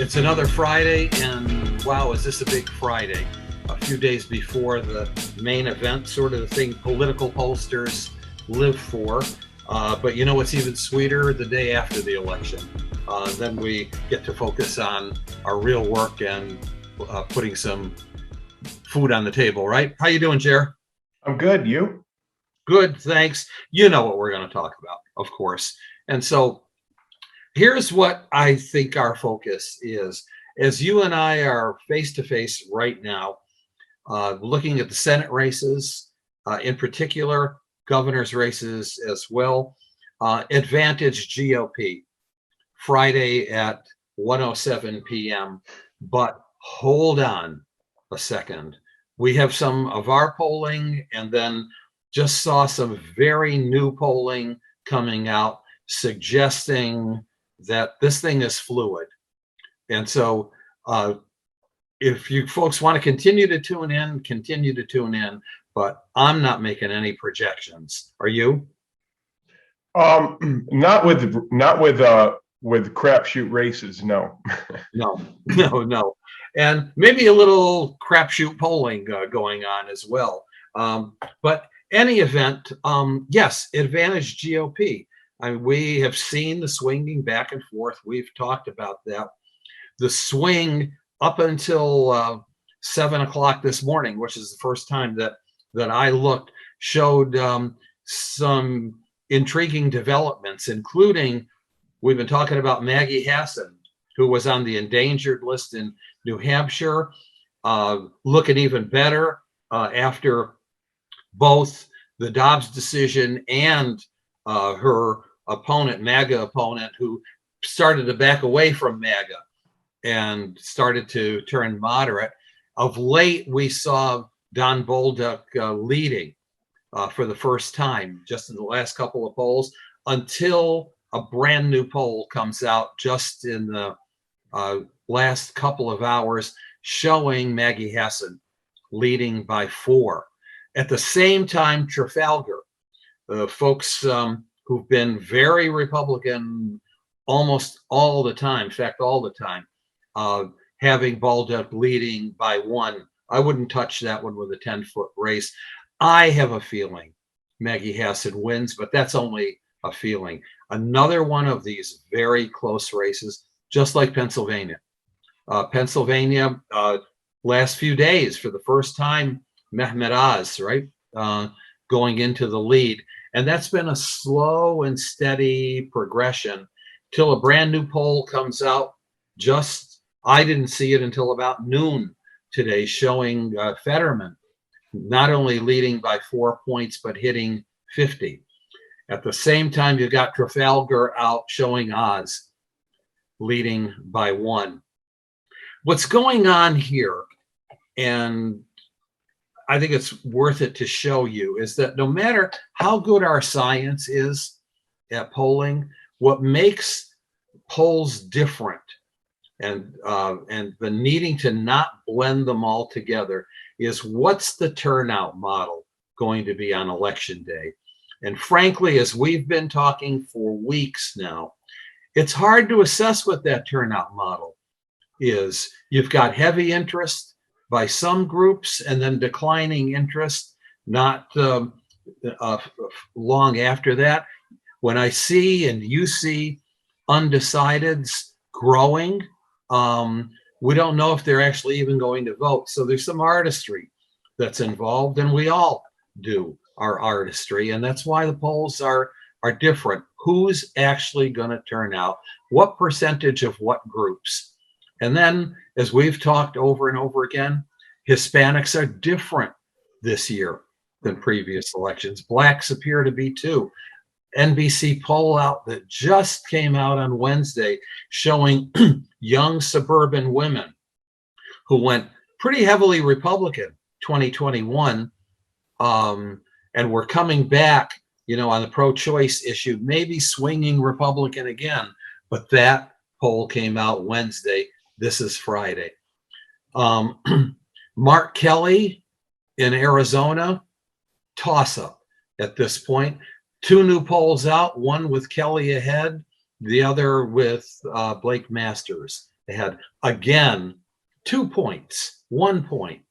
It's another Friday, and wow, is this a big Friday? A few days before the main event, sort of the thing political pollsters live for. But you know what's even sweeter? The day after the election. Then we get to focus on our real work and putting some food on the table, right? How you doing, Jer? I'm good. You? Good, thanks. You know what we're going to talk about, of course. And so here's what I think our focus is. As you and I are face to face right now, looking at the Senate races, in particular, governor's races as well. Advantage GOP, Friday at 1:07 p.m. But hold on a second. We have some of our polling, and then just saw some very new polling coming out suggesting that this thing is fluid. And so if you folks want to continue to tune in, but I'm not making any projections. Are you? Not with crapshoot races. No. No. And maybe a little crapshoot polling going on as well. But any event, yes, advantage GOP. I mean, we have seen the swinging back and forth. We've talked about that. The swing up until 7 o'clock this morning, which is the first time that I looked, showed some intriguing developments, including we've been talking about Maggie Hassan, who was on the endangered list in New Hampshire, looking even better after both the Dobbs decision and her opponent, MAGA opponent, who started to back away from MAGA and started to turn moderate. Of late, we saw Don Bolduc leading for the first time just in the last couple of polls, until a brand new poll comes out just in the last couple of hours showing Maggie Hassan leading by 4. At the same time, Trafalgar, folks who've been very Republican almost all the time, in fact, all the time, having Bolduc leading by 1. I wouldn't touch that one with a 10-foot race. I have a feeling Maggie Hassan wins, but that's only a feeling. Another one of these very close races, just like Pennsylvania. Pennsylvania, last few days, for the first time, Mehmet Oz, right, going into the lead. And that's been a slow and steady progression till a brand new poll comes out. I didn't see it until about noon today, showing Fetterman not only leading by 4 points, but hitting 50. At the same time, you've got Trafalgar out showing Oz leading by 1. What's going on here, and I think it's worth it to show you, is that no matter how good our science is at polling, what makes polls different and the needing to not blend them all together is what's the turnout model going to be on election day. And frankly, as we've been talking for weeks now, it's hard to assess what that turnout model is. You've got heavy interest by some groups and then declining interest not long after that. When I see and you see undecideds growing, we don't know if they're actually even going to vote. So there's some artistry that's involved, and we all do our artistry, and that's why the polls are different. Who's actually going to turn out? What percentage of what groups? And then, as we've talked over and over again, Hispanics are different this year than previous elections. Blacks appear to be too. NBC poll out that just came out on Wednesday showing young suburban women who went pretty heavily Republican 2021 and were coming back, on the pro-choice issue, maybe swinging Republican again. But that poll came out Wednesday. This is Friday. Mark Kelly in Arizona, toss-up at this point. 2 new polls out, one with Kelly ahead, the other with Blake Masters ahead. Again, 2 points, 1 point.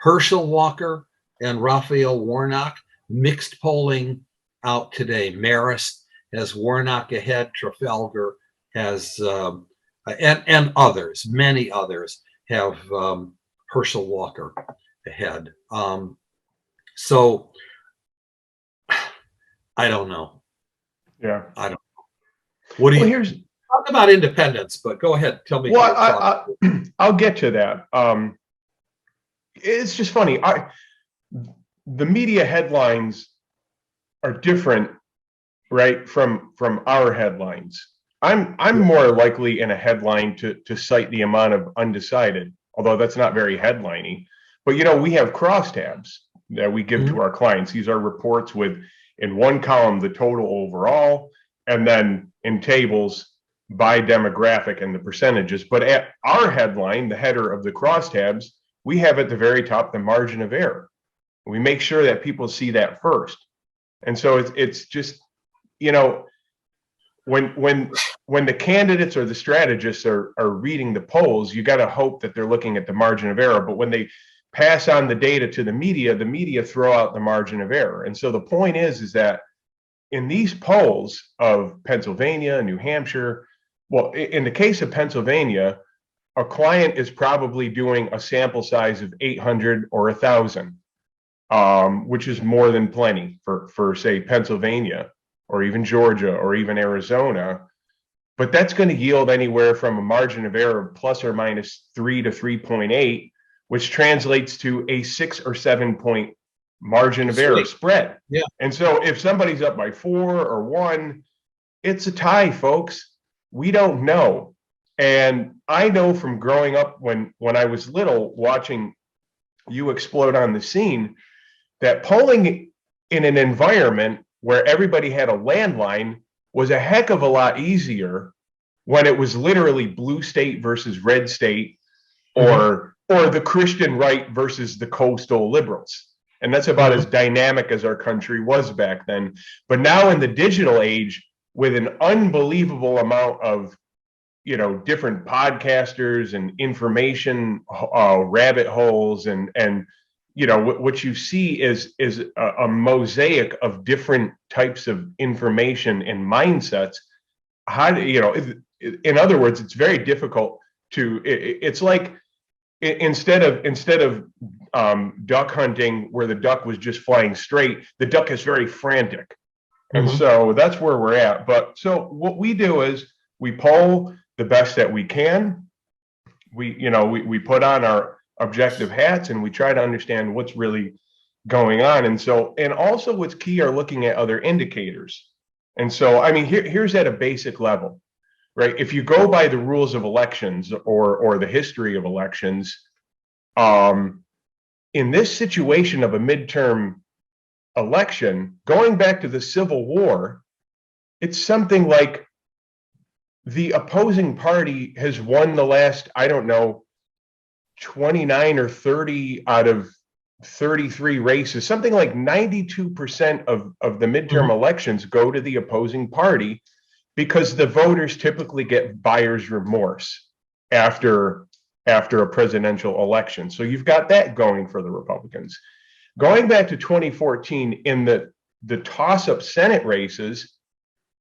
Herschel Walker and Raphael Warnock, mixed polling out today. Marist has Warnock ahead. Trafalgar has, and others, many others have Herschel Walker ahead. So I don't know. Yeah. I don't know. What do Well, you here's talk about independence? But go ahead, tell me. well, Your thoughts. I'll get to that. It's just funny. The media headlines are different, right, from our headlines. I'm more likely in a headline to cite the amount of undecided, although that's not very headliney. But we have crosstabs that we give to our clients. These are reports with, in one column, the total overall, and then in tables by demographic and the percentages. But at our headline, the header of the crosstabs, we have at the very top the margin of error. We make sure that people see that first. And so it's just, when the candidates or the strategists are reading the polls, you got to hope that they're looking at the margin of error. But when they pass on the data to the media throw out the margin of error. And so the point is that in these polls of Pennsylvania, New Hampshire, well, in the case of Pennsylvania, a client is probably doing a sample size of 800 or 1,000, which is more than plenty for say Pennsylvania or even Georgia or even Arizona. But that's going to yield anywhere from a margin of error of plus or minus 3 to 3.8, which translates to a 6 or 7 point margin of error spread. Yeah. And so if somebody's up by 4 or 1, it's a tie, folks. We don't know. And I know from growing up when I was little, watching you explode on the scene, that polling in an environment where everybody had a landline was a heck of a lot easier when it was literally blue state versus red state, or the Christian right versus the coastal liberals. And that's about as dynamic as our country was back then. But now in the digital age, with an unbelievable amount of different podcasters and information rabbit holes, and what you see is a mosaic of different types of information and mindsets. How do in other words, it's very difficult to. It's like instead of duck hunting, where the duck was just flying straight, the duck is very frantic, and so that's where we're at. But so what we do is we poll the best that we can. We put on our objective hats and we try to understand what's really going on. And also what's key are looking at other indicators. And so, I mean, here's at a basic level, right? If you go by the rules of elections or the history of elections, in this situation of a midterm election, going back to the Civil War, it's something like the opposing party has won the last, 29 or 30 out of 33 races. Something like 92% of the midterm elections go to the opposing party, because the voters typically get buyer's remorse after a presidential election. So you've got that going for the Republicans. Going back to 2014, in the toss-up Senate races,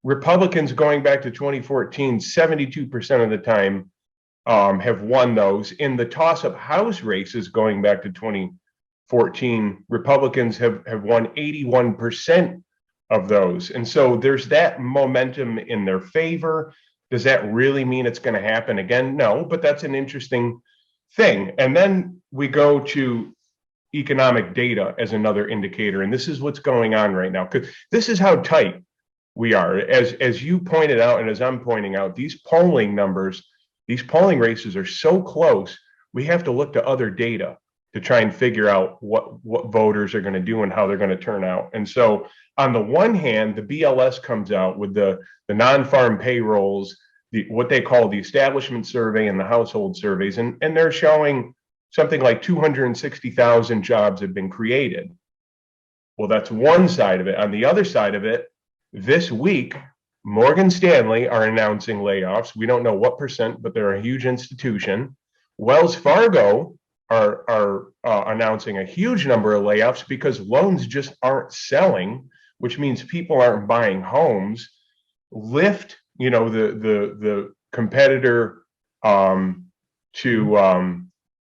Republicans going back to 2014, 72% of the time have won those. In the toss-up House races going back to 2014, Republicans have won 81% of those. And so there's that momentum in their favor. Does that really mean it's going to happen again? No, but that's an interesting thing. And then we go to economic data as another indicator. And this is what's going on right now, because this is how tight we are. As you pointed out, and as I'm pointing out, these polling numbers, these polling races are so close, we have to look to other data to try and figure out what voters are going to do and how they're going to turn out. And so on the one hand, the BLS comes out with the non-farm payrolls, what they call the establishment survey and the household surveys, and they're showing something like 260,000 jobs have been created. Well, that's one side of it. On the other side of it, this week, Morgan Stanley are announcing layoffs. We don't know what percent, but they're a huge institution. Wells Fargo are announcing a huge number of layoffs because loans just aren't selling, which means people aren't buying homes. Lyft, the competitor to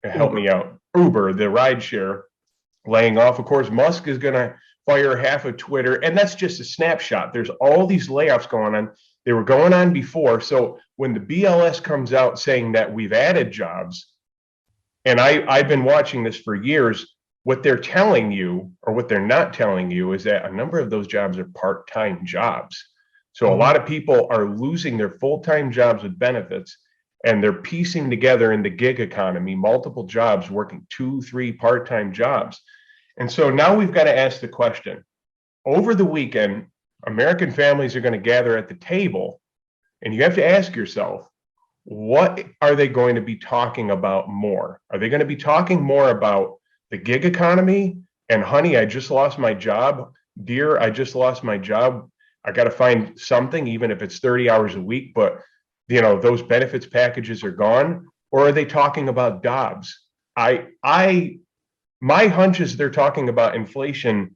help me out, Uber, the rideshare, laying off. Of course, Musk is going to fire half of Twitter, and that's just a snapshot. There's all these layoffs going on. They were going on before. So when the BLS comes out saying that we've added jobs, and I've been watching this for years, what they're telling you or what they're not telling you is that a number of those jobs are part-time jobs. So a lot of people are losing their full-time jobs with benefits, and they're piecing together in the gig economy, multiple jobs, working 2, 3 part-time jobs. And so now we've got to ask the question, over the weekend, American families are going to gather at the table, and you have to ask yourself, what are they going to be talking about more? Are they going to be talking more about the gig economy and, honey, I just lost my job, dear, I just lost my job, I got to find something, even if it's 30 hours a week, but those benefits packages are gone? Or are they talking about Dobbs? My hunch is they're talking about inflation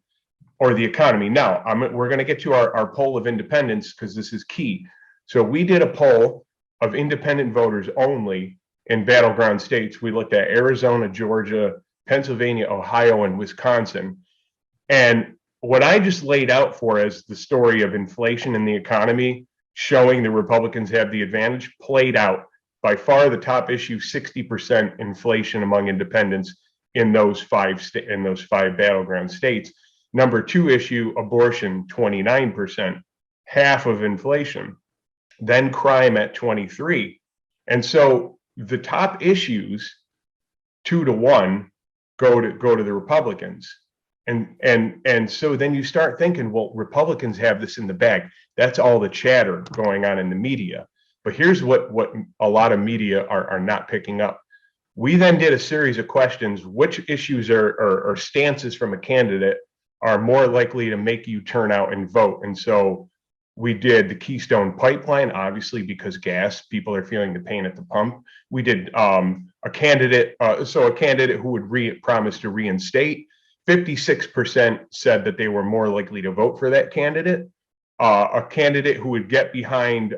or the economy. Now, we're going to get to our poll of independents because this is key. So we did a poll of independent voters only in battleground states. We looked at Arizona, Georgia, Pennsylvania, Ohio, and Wisconsin. And what I just laid out for as the story of inflation and the economy, showing the Republicans have the advantage, played out. By far the top issue, 60% inflation among independents in those five battleground states. Number 2 issue, abortion, 29%, half of inflation. Then crime at 23. And so the top issues, 2 to 1, go to the Republicans. And so then you start thinking, well, Republicans have this in the bag. That's all the chatter going on in the media. But here's what a lot of media are not picking up. We then did a series of questions, which issues or stances from a candidate are more likely to make you turn out and vote. And so we did the Keystone Pipeline, obviously, because gas, people are feeling the pain at the pump. We did a candidate who would promise to reinstate. 56% said that they were more likely to vote for that candidate. A candidate who would get behind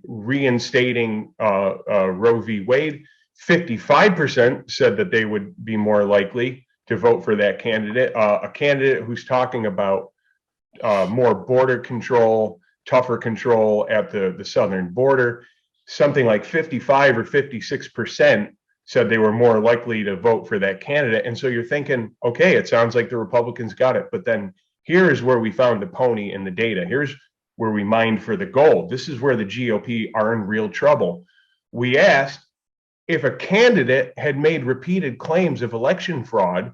reinstating Roe v. Wade, 55% said that they would be more likely to vote for that candidate. A candidate who's talking about more border control, tougher control at the southern border, something like 55 or 56% said they were more likely to vote for that candidate. And so you're thinking, okay, it sounds like the Republicans got it. But then here's where we found the pony in the data. Here's where we mined for the gold. This is where the GOP are in real trouble. We asked if a candidate had made repeated claims of election fraud,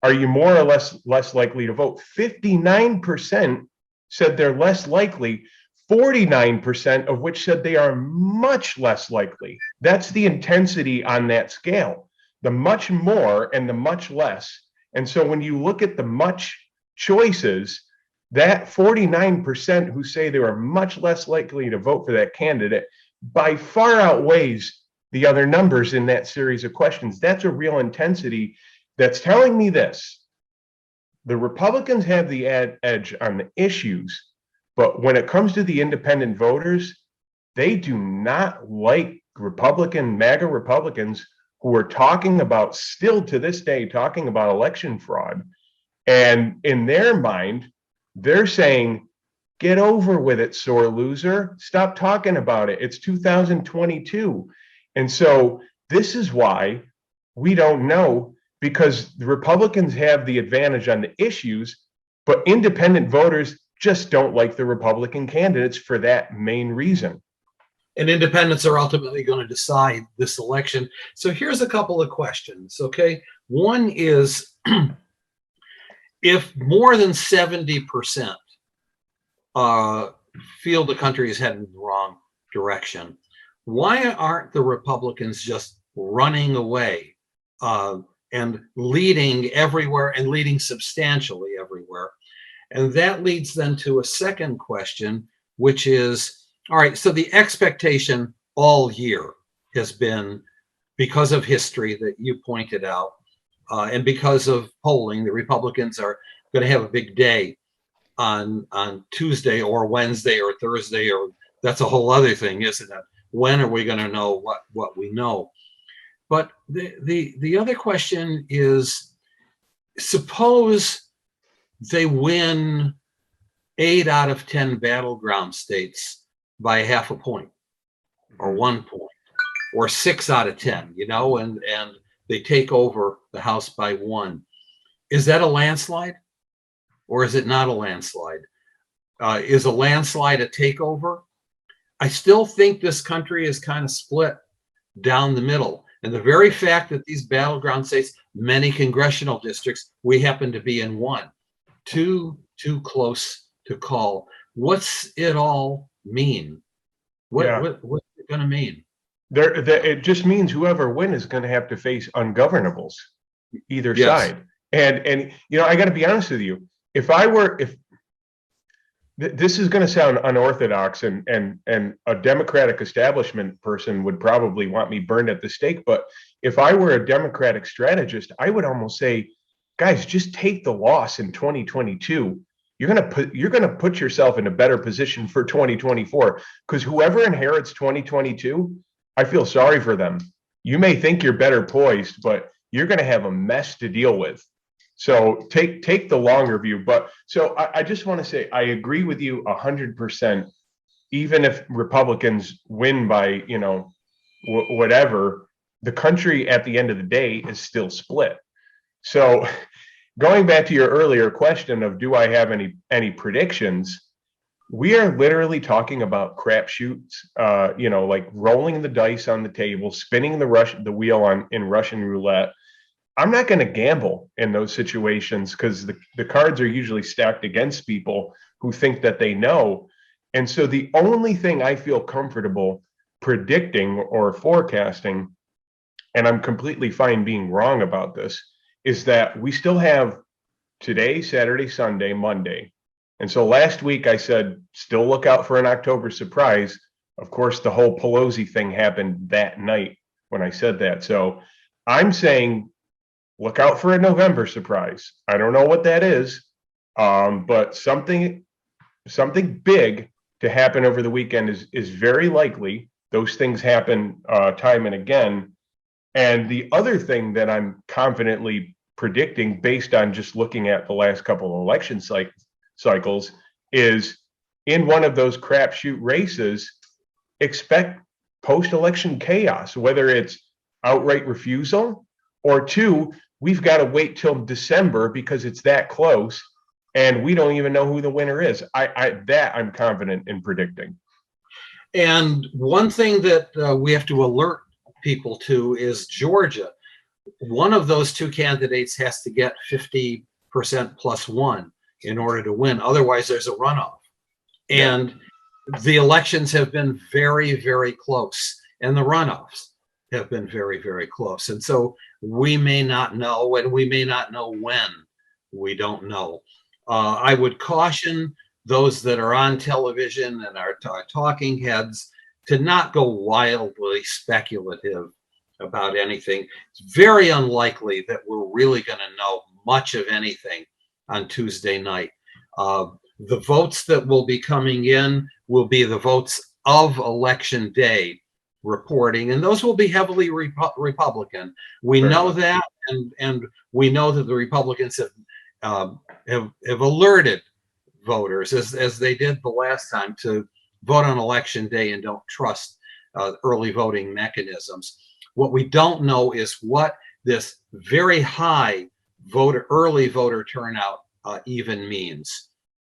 are you more or less likely to vote? 59% said they're less likely, 49% of which said they are much less likely. That's the intensity on that scale, the much more and the much less. And so when you look at the much choices, that 49% who say they are much less likely to vote for that candidate by far outweighs the other numbers in that series of questions. That's a real intensity that's telling me this. The Republicans have the edge on the issues, but when it comes to the independent voters, they do not like MAGA Republicans who are talking about, still to this day, talking about election fraud. And in their mind, they're saying, get over with it, sore loser. Stop talking about it. It's 2022. And so this is why we don't know, because the Republicans have the advantage on the issues, but independent voters just don't like the Republican candidates for that main reason. And independents are ultimately going to decide this election. So here's a couple of questions, okay? One is, if more than 70% feel the country is heading in the wrong direction, why aren't the Republicans just running away and leading everywhere and leading substantially everywhere? And that leads then to a second question, which is, all right, so the expectation all year has been, because of history that you pointed out, and because of polling, the Republicans are going to have a big day on Tuesday or Wednesday or Thursday, or that's a whole other thing, isn't it? When are we going to know what we know? But the other question is, suppose they win 8 out of 10 battleground states by half a point or 1 point or 6 out of 10, you know, and they take over the House by 1. Is that a landslide or is it not a landslide? Is a landslide a takeover? I still think this country is kind of split down the middle. And the very fact that these battleground states, many congressional districts, we happen to be in one, too close to call. What's it all mean? What's it going to mean? It just means whoever wins is going to have to face ungovernables, either side. And you know, I got to be honest with you. If this is going to sound unorthodox, and a Democratic establishment person would probably want me burned at the stake, but if I were a Democratic strategist, I would almost say, guys, just take the loss in 2022. You're going to put yourself in a better position for 2024, because whoever inherits 2022, I feel sorry for them. You may think you're better poised, but you're going to have a mess to deal with. So take the longer view. But so I just want to say, I agree with you 100%. Even if Republicans win by, you know, whatever, the country at the end of the day is still split. So going back to your earlier question of, do I have any predictions? We are literally talking about crapshoots, you know, like rolling the dice on the table, spinning the wheel in Russian roulette. I'm not going to gamble in those situations, because the cards are usually stacked against people who think that they know. And so the only thing I feel comfortable predicting or forecasting, and I'm completely fine being wrong about this, is that we still have today, Saturday, Sunday, Monday. And so last week I said, still look out for an October surprise. Of course, the whole Pelosi thing happened that night when I said that. So I'm saying, look out for a November surprise. I don't know what that is, but something big to happen over the weekend is very likely. Those things happen time and again. And the other thing that I'm confidently predicting, based on just looking at the last couple of election cycles, is in one of those crapshoot races, expect post-election chaos, whether it's outright refusal, or two, we've got to wait till December because it's that close and we don't even know who the winner is. I'm confident in predicting. And one thing that we have to alert people to is Georgia. One of those two candidates has to get 50% plus one in order to win. Otherwise, there's a runoff. And the elections have been very, very close, and the runoffs have been very, very close. And so we may not know, and we may not know when. We don't know. I would caution those that are on television and are talking heads to not go wildly speculative about anything. It's very unlikely that we're really going to know much of anything on Tuesday night. The votes that will be coming in will be the votes of Election Day reporting, and those will be heavily Republican. We know that, and we know that the Republicans have alerted voters, as they did the last time, to vote on Election Day and don't trust early voting mechanisms. What we don't know is what this very high early voter turnout even means.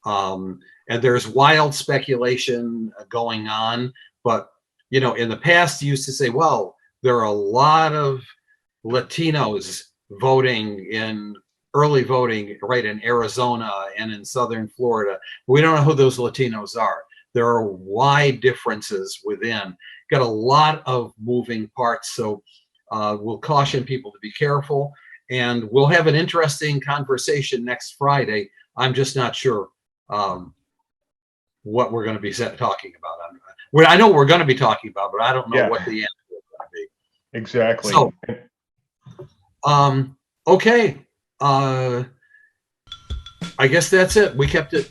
And there's wild speculation going on, but you know, in the past, you used to say, well, there are a lot of Latinos voting in early voting right in Arizona and in Southern Florida. We don't know who those Latinos are. There are wide differences within. Got a lot of moving parts. So we'll caution people to be careful. And we'll have an interesting conversation next Friday I'm just not sure what we're going to be talking about. I know what we're going to be talking about, but I don't know what the answer is going to be. Exactly. So, okay. I guess that's it. We kept it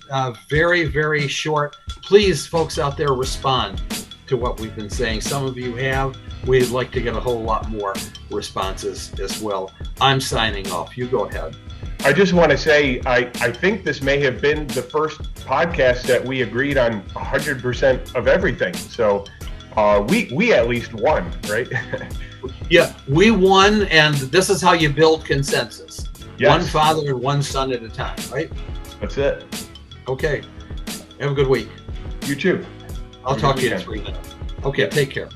very, very short. Please, folks out there, respond to what we've been saying. Some of you have. We'd like to get a whole lot more responses as well. I'm signing off. You go ahead. I just want to say, I think this may have been the first podcast that we agreed on 100% of everything. So we at least won, right? Yeah, we won, and this is how you build consensus. Yes. One father and one son at a time, right? That's it. Okay. Have a good week. You too. I'll talk to you in 3 minutes. Okay, take care.